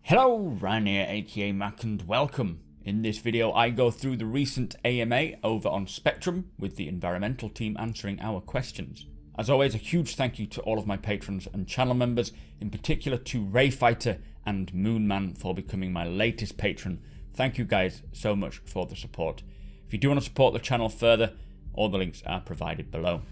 Hello, Ryan here, aka Mac, and welcome. In this video I go through the recent AMA over on Spectrum with the environmental team answering our questions. As always, a huge thank you to all of my patrons and channel members, in particular to Rayfighter and Moonman for becoming my latest patron. Thank you guys so much for the support. If you do want to support the channel further, all the links are provided below.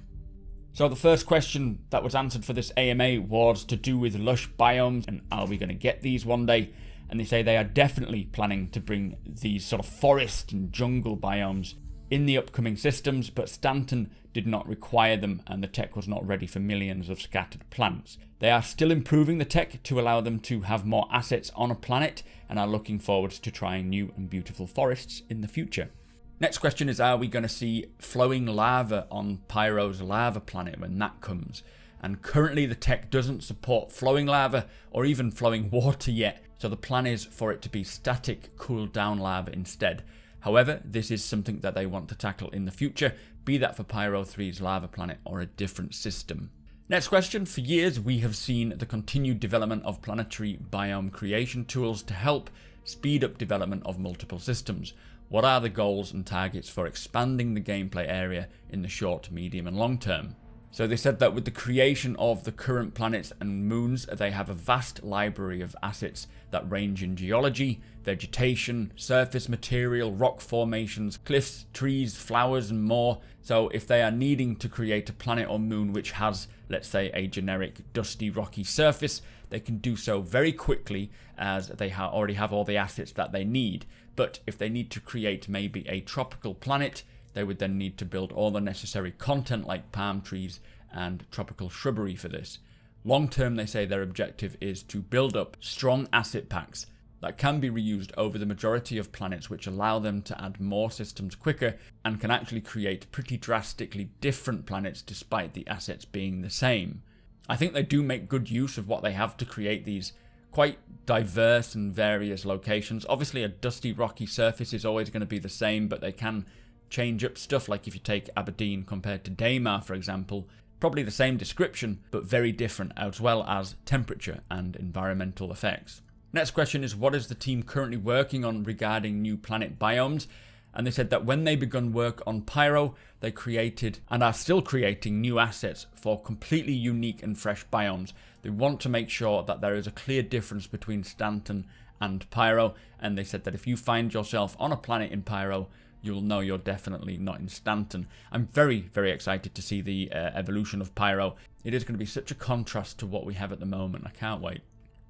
So the first question that was answered for this AMA was to do with Lush Biomes and are we going to get these one day? And they say they are definitely planning to bring these sort of forest and jungle biomes in the upcoming systems, but Stanton did not require them and the tech was not ready for millions of scattered plants. They are still improving the tech to allow them to have more assets on a planet and are looking forward to trying new and beautiful forests in the future. Next question is, are we going to see flowing lava on Pyro's lava planet when that comes? And currently the tech doesn't support flowing lava or even flowing water yet, so the plan is for it to be static cooled down lava instead. However, this is something that they want to tackle in the future, be that for Pyro 3's lava planet or a different system. Next question, for years we have seen the continued development of planetary biome creation tools to help speed up development of multiple systems. What are the goals and targets for expanding the gameplay area in the short, medium and long term? So they said that with the creation of the current planets and moons, they have a vast library of assets that range in geology, vegetation, surface material, rock formations, cliffs, trees, flowers and more. So if they are needing to create a planet or moon which has, let's say, a generic dusty rocky surface, they can do so very quickly as they already have all the assets that they need. But if they need to create maybe a tropical planet, they would then need to build all the necessary content like palm trees and tropical shrubbery for this. Long term, they say their objective is to build up strong asset packs that can be reused over the majority of planets, which allow them to add more systems quicker and can actually create pretty drastically different planets despite the assets being the same. I think they do make good use of what they have to create these quite diverse and various locations. Obviously a dusty rocky surface is always going to be the same, but they can change up stuff, like if you take Aberdeen compared to Daymar for example, probably the same description but very different, as well as temperature and environmental effects. Next question is, what is the team currently working on regarding new planet biomes? And they said that when they begun work on Pyro, they created and are still creating new assets for completely unique and fresh biomes. They want to make sure that there is a clear difference between Stanton and Pyro, and they said that if you find yourself on a planet in Pyro, you'll know you're definitely not in Stanton. I'm very, very excited to see the evolution of Pyro. It is going to be such a contrast to what we have at the moment. I can't wait.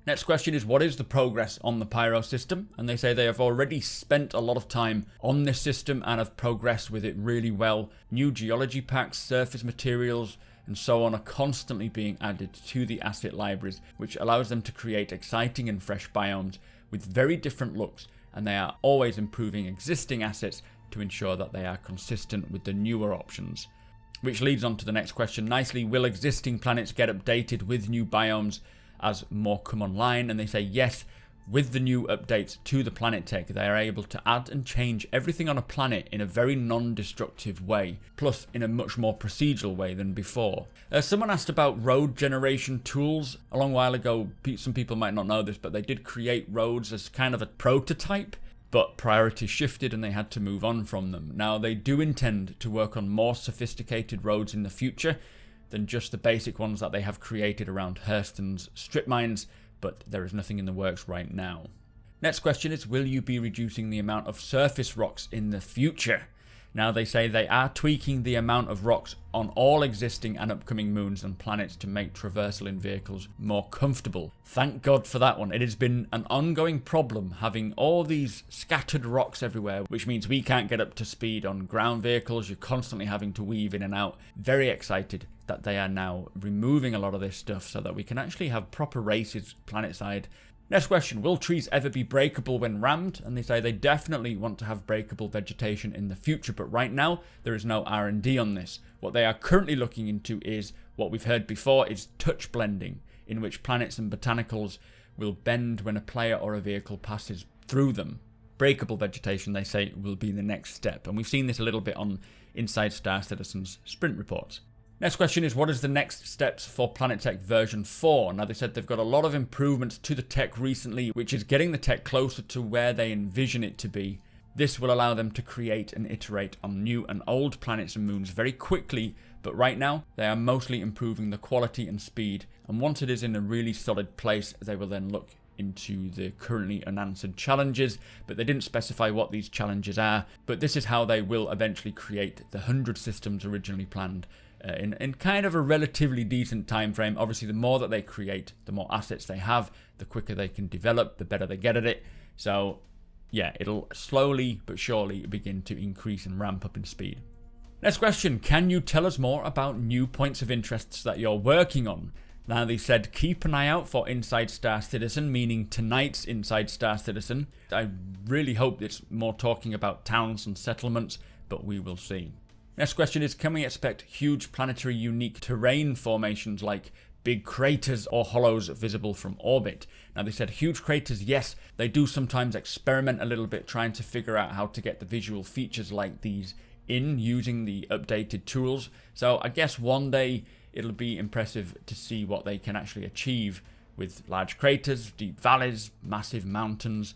Next question is, what is the progress on the Pyro system? And they say they have already spent a lot of time on this system and have progressed with it really well. New geology packs, surface materials and so on are constantly being added to the asset libraries, which allows them to create exciting and fresh biomes with very different looks, and they are always improving existing assets to ensure that they are consistent with the newer options. Which leads on to the next question nicely, will existing planets get updated with new biomes as more come online? And they say yes, with the new updates to the planet tech, they are able to add and change everything on a planet in a very non-destructive way, plus in a much more procedural way than before. Someone asked about road generation tools a long while ago. Some people might not know this, but they did create roads as kind of a prototype, but priorities shifted and they had to move on from them. Now they do intend to work on more sophisticated roads in the future than just the basic ones that they have created around Hurston's strip mines, but there is nothing in the works right now. Next question is, will you be reducing the amount of surface rocks in the future? Now they say they are tweaking the amount of rocks on all existing and upcoming moons and planets to make traversal in vehicles more comfortable. Thank God for that one. It has been an ongoing problem having all these scattered rocks everywhere, which means we can't get up to speed on ground vehicles. You're constantly having to weave in and out. Very excited that they are now removing a lot of this stuff so that we can actually have proper races planetside. Next question, will trees ever be breakable when rammed? And they say they definitely want to have breakable vegetation in the future, but right now there is no R&D on this. What they are currently looking into is what we've heard before, is touch blending, in which planets and botanicals will bend when a player or a vehicle passes through them. Breakable vegetation, they say, will be the next step, and we've seen this a little bit on Inside Star Citizen's sprint reports. Next question is, what is the next steps for Planet Tech version 4? Now, they said they've got a lot of improvements to the tech recently, which is getting the tech closer to where they envision it to be. This will allow them to create and iterate on new and old planets and moons very quickly, but right now they are mostly improving the quality and speed, and once it is in a really solid place, they will then look into the currently unanswered challenges, but they didn't specify what these challenges are. But this is how they will eventually create the 100 systems originally planned in kind of a relatively decent time frame. Obviously, the more that they create, the more assets they have, the quicker they can develop, the better they get at it. So yeah, it'll slowly but surely begin to increase and ramp up in speed. Next question, can you tell us more about new points of interests that you're working on? Now, they said keep an eye out for Inside Star Citizen, meaning tonight's Inside Star Citizen. I really hope it's more talking about towns and settlements, but we will see. Next question is, can we expect huge planetary unique terrain formations like big craters or hollows visible from orbit? Now, they said huge craters, yes. They do sometimes experiment a little bit trying to figure out how to get the visual features like these in using the updated tools. So I guess one day it'll be impressive to see what they can actually achieve with large craters, deep valleys, massive mountains.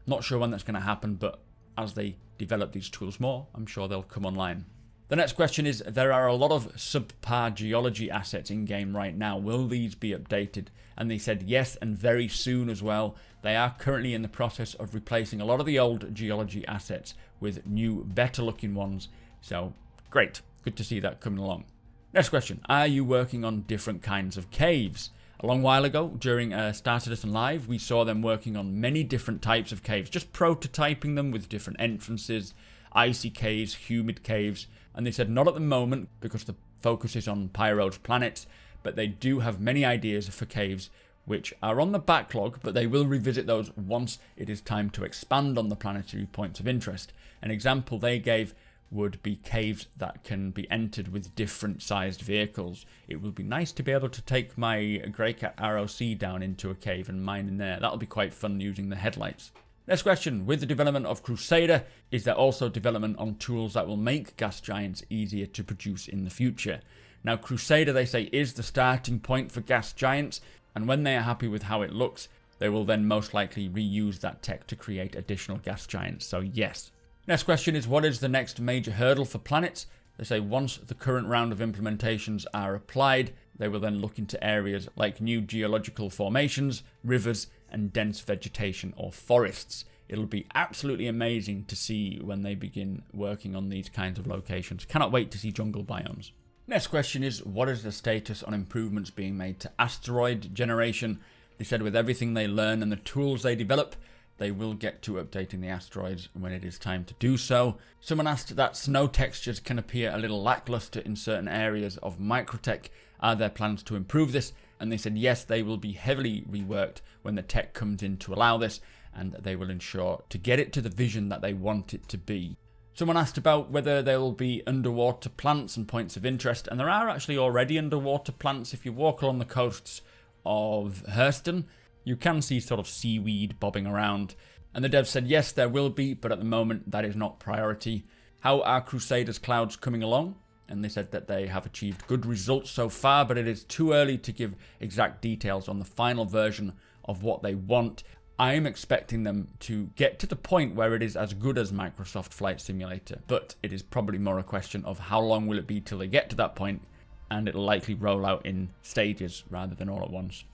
Not sure when that's going to happen, but as they develop these tools more, I'm sure they'll come online. The next question is, there are a lot of subpar geology assets in game right now. Will these be updated? And they said yes, and very soon as well. They are currently in the process of replacing a lot of the old geology assets with new, better looking ones. So great, good to see that coming along. Next question, are you working on different kinds of caves? A long while ago, during Star Citizen Live, we saw them working on many different types of caves, just prototyping them with different entrances, icy caves, humid caves. And they said not at the moment because the focus is on Pyro's planets, but they do have many ideas for caves which are on the backlog, but they will revisit those once it is time to expand on the planetary points of interest. An example they gave would be caves that can be entered with different sized vehicles. It would be nice to be able to take my Greycat ROC down into a cave and mine in there. That'll be quite fun using the headlights. Next question, with the development of Crusader, is there also development on tools that will make gas giants easier to produce in the future? Now, Crusader, they say, is the starting point for gas giants, and when they are happy with how it looks, they will then most likely reuse that tech to create additional gas giants, so yes. Next question is, what is the next major hurdle for planets? They say once the current round of implementations are applied, they will then look into areas like new geological formations, rivers, and dense vegetation or forests. It'll be absolutely amazing to see when they begin working on these kinds of locations. Cannot wait to see jungle biomes. Next question is, what is the status on improvements being made to Asteroid generation? They said with everything they learn and the tools they develop, they will get to updating the asteroids when it is time to do so. Someone asked that snow textures can appear a little lackluster in certain areas of Microtech. Are there plans to improve this? And they said yes, they will be heavily reworked when the tech comes in to allow this, and they will ensure to get it to the vision that they want it to be. Someone asked about whether there will be underwater plants and points of interest, and there are actually already underwater plants. If you walk along the coasts of Hurston, you can see sort of seaweed bobbing around. And the devs said yes, there will be, but at the moment that is not priority. How are Crusader's clouds coming along? And they said that they have achieved good results so far, but it is too early to give exact details on the final version of what they want. I'm expecting them to get to the point where it is as good as Microsoft Flight Simulator, but it is probably more a question of how long will it be till they get to that point, and it'll likely roll out in stages rather than all at once.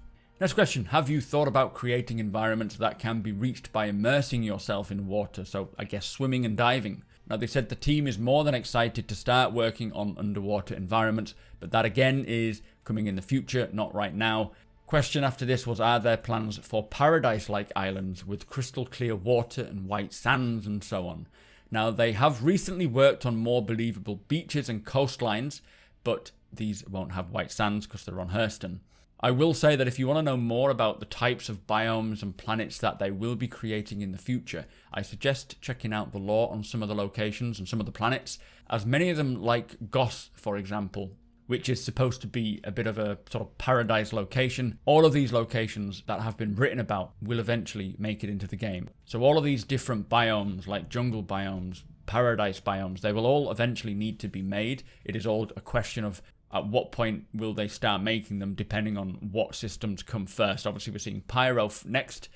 Next question, have you thought about creating environments that can be reached by immersing yourself in water, so I guess swimming and diving? Now, they said the team is more than excited to start working on underwater environments, but that again is coming in the future, not right now. Question after this was, are there plans for paradise-like islands with crystal clear water and white sands and so on? Now, they have recently worked on more believable beaches and coastlines, but these won't have white sands because they're on Hurston. I will say that if you want to know more about the types of biomes and planets that they will be creating in the future, I suggest checking out the lore on some of the locations and some of the planets, as many of them, like Goss, for example, which is supposed to be a bit of a sort of paradise location. All of these locations that have been written about will eventually make it into the game. So all of these different biomes, like jungle biomes, paradise biomes, they will all eventually need to be made. It is all a question of at what point will they start making them, depending on what systems come first. Obviously, we're seeing Pyro next.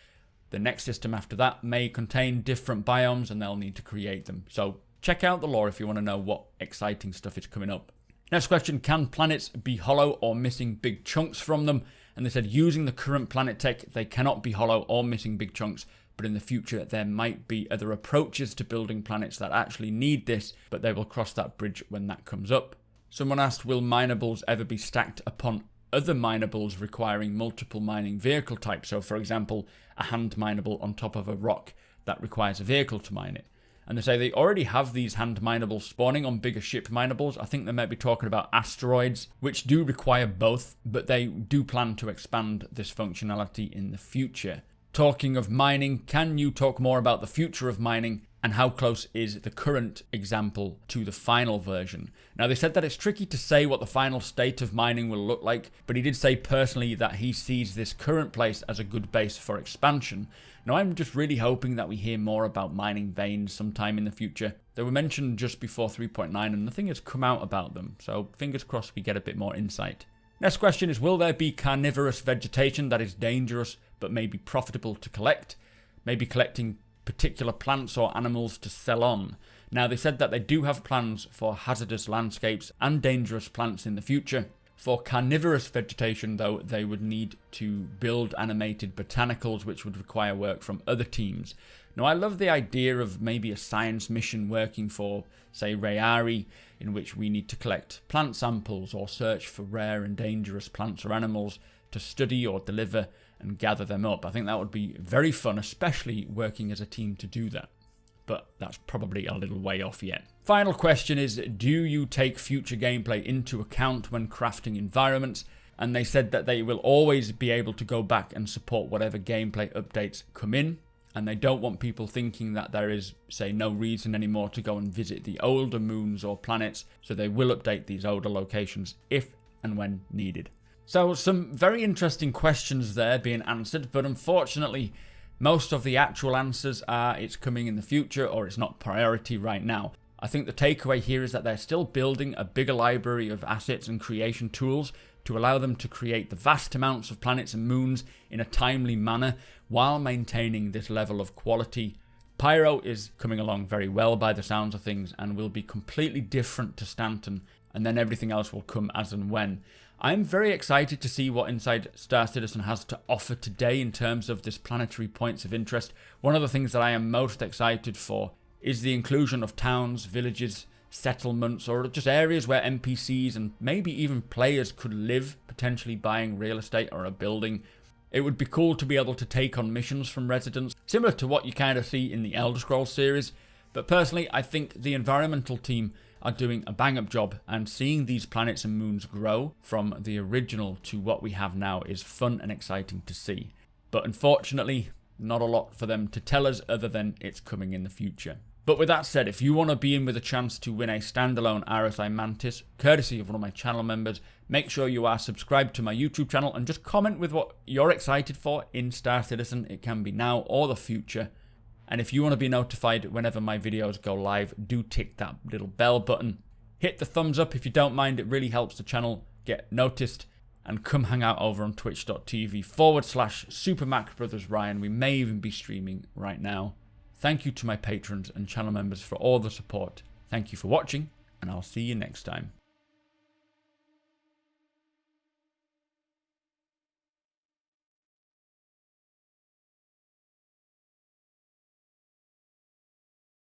The next system after that may contain different biomes, and they'll need to create them. So check out the lore if you want to know what exciting stuff is coming up. Next question, can planets be hollow or missing big chunks from them? And they said, using the current planet tech, they cannot be hollow or missing big chunks, but in the future there might be other approaches to building planets that actually need this, but they will cross that bridge when that comes up. Someone asked, will Minables ever be stacked upon other Minables requiring multiple mining vehicle types? So for example, a hand mineable on top of a rock that requires a vehicle to mine it. And they say they already have these hand minables spawning on bigger ship minables. I think they might be talking about asteroids, which do require both, but they do plan to expand this functionality in the future. Talking of mining, can you talk more about the future of mining and how close is the current example to the final version? Now, they said that it's tricky to say what the final state of mining will look like, but he did say personally that he sees this current place as a good base for expansion. Now, I'm just really hoping that we hear more about mining veins sometime in the future. They were mentioned just before 3.9 and nothing has come out about them, so fingers crossed we get a bit more insight. Next question is, will there be carnivorous vegetation that is dangerous but may be profitable to collect? Maybe collecting particular plants or animals to sell on. Now, they said that they do have plans for hazardous landscapes and dangerous plants in the future. For carnivorous vegetation, though, they would need to build animated botanicals, which would require work from other teams. Now, I love the idea of maybe a science mission working for, say, Rayari, in which we need to collect plant samples or search for rare and dangerous plants or animals to study or deliver and gather them up. I think that would be very fun, especially working as a team to do that. But that's probably a little way off yet. Final question is, do you take future gameplay into account when crafting environments? And they said that they will always be able to go back and support whatever gameplay updates come in. And they don't want people thinking that there is, say, no reason anymore to go and visit the older moons or planets. So they will update these older locations if and when needed. So some very interesting questions there being answered, but unfortunately, most of the actual answers are it's coming in the future or it's not priority right now. I think the takeaway here is that they're still building a bigger library of assets and creation tools to allow them to create the vast amounts of planets and moons in a timely manner while maintaining this level of quality. Pyro is coming along very well by the sounds of things and will be completely different to Stanton, and then everything else will come as and when. I'm very excited to see what Inside Star Citizen has to offer today in terms of this planetary points of interest. One of the things that I am most excited for is the inclusion of towns, villages, settlements, or just areas where NPCs and maybe even players could live, potentially buying real estate or a building. It would be cool to be able to take on missions from residents, similar to what you kind of see in the Elder Scrolls series. But personally, I think the environmental team are doing a bang-up job, and seeing these planets and moons grow from the original to what we have now is fun and exciting to see. But unfortunately, not a lot for them to tell us other than it's coming in the future. But with that said, if you want to be in with a chance to win a standalone RSI Mantis, courtesy of one of my channel members, make sure you are subscribed to my YouTube channel and just comment with what you're excited for in Star Citizen. It can be now or the future. And if you want to be notified whenever my videos go live, do tick that little bell button. Hit the thumbs up if you don't mind, it really helps the channel get noticed. And come hang out over on twitch.tv/supermacbrothers Ryan. We may even be streaming right now. Thank you to my patrons and channel members for all the support. Thank you for watching, and I'll see you next time.